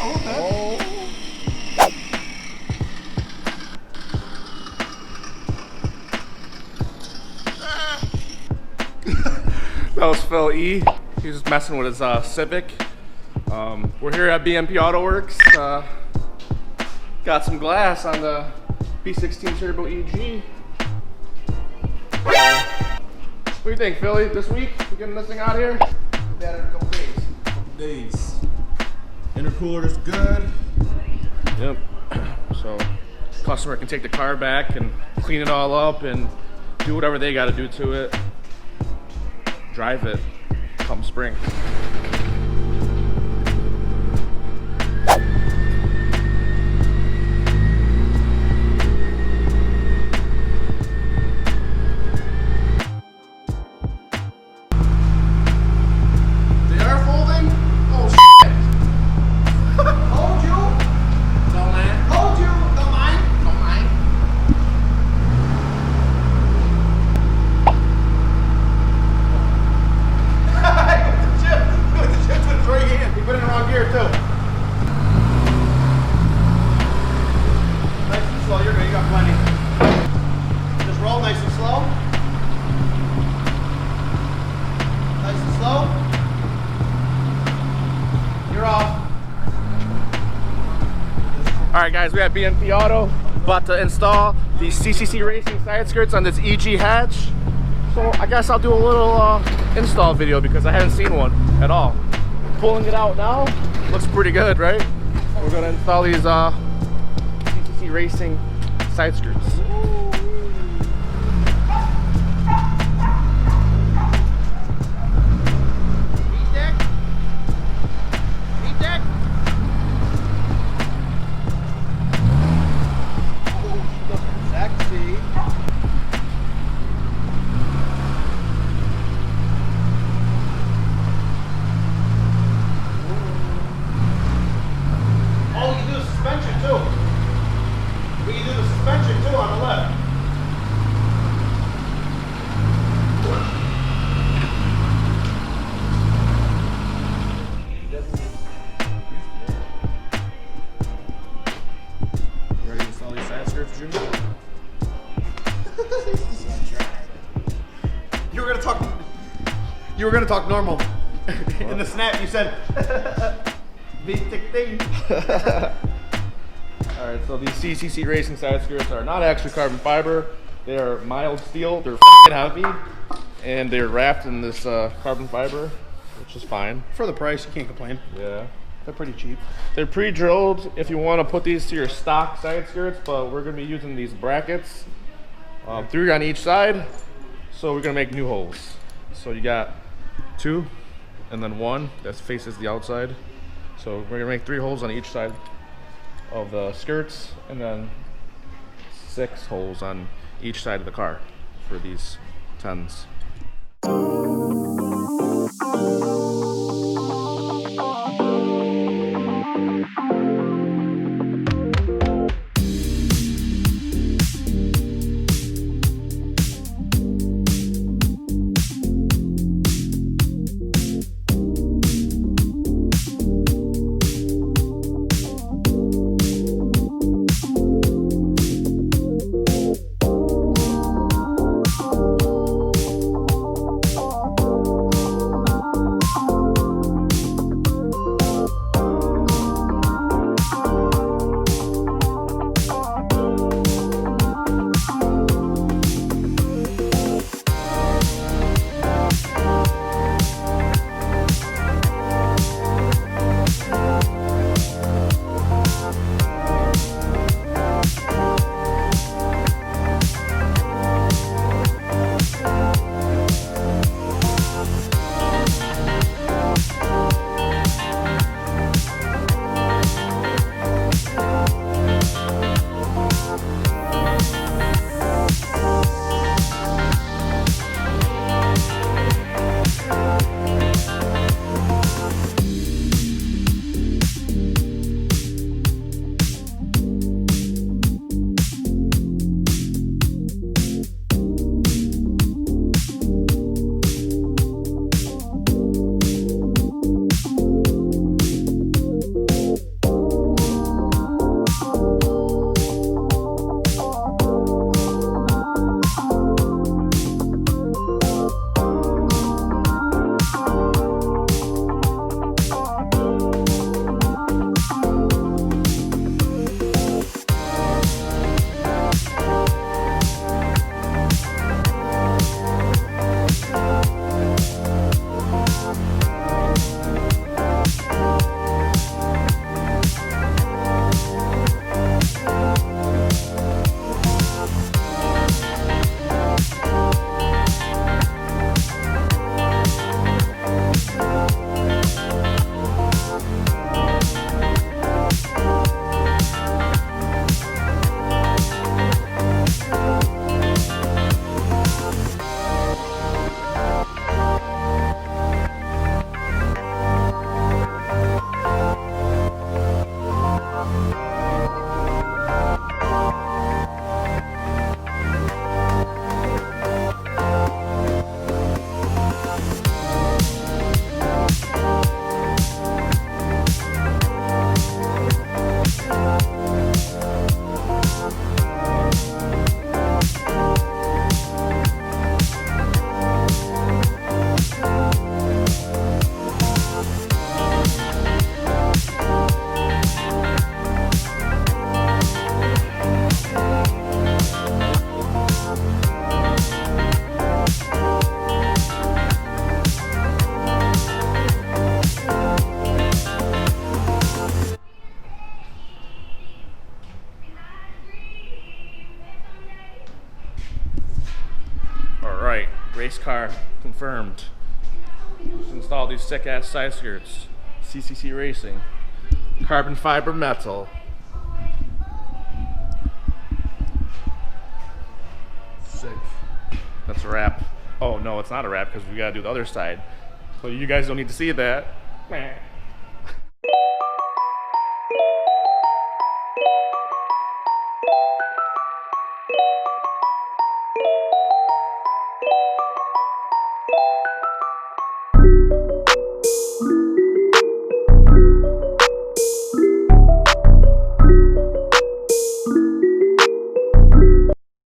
Oh. That was Phil E. He was just messing with his Civic. We're here at BMP Auto Works. Got some glass on the B16 Turbo EG. What do you think, Philly? This week, we getting this thing out here? We'll be at it in a couple days. Intercooler is good. Yep. So, customer can take the car back and clean it all up and do whatever they got to do to it. Drive it come spring. Alright guys, we have BMP Auto, about to install the CCC Racing side skirts on this EG hatch. So I guess I'll do a little install video because I haven't seen one at all. Pulling it out now, looks pretty good, right? We're gonna install these CCC Racing side skirts. You were gonna talk normal. In the snap, you said VTEC thing. Alright, so these CCC Racing side skirts are not actually carbon fiber. They are mild steel. They're f***ing heavy, and they're wrapped in this carbon fiber, which is fine. For the price, you can't complain. Yeah. They're pretty cheap. They're pre-drilled if you want to put these to your stock side skirts, but we're going to be using these brackets, 3 on each side, so we're going to make new holes. So you got 2 and then 1 that faces the outside. So we're going to make 3 holes on each side of the skirts, and then 6 holes on each side of the car for these 10s. car confirmed. Just install these sick ass side skirts. CCC Racing. Carbon fiber metal. Sick. That's a wrap. Oh no, it's not a wrap because we gotta do the other side. So you guys don't need to see that.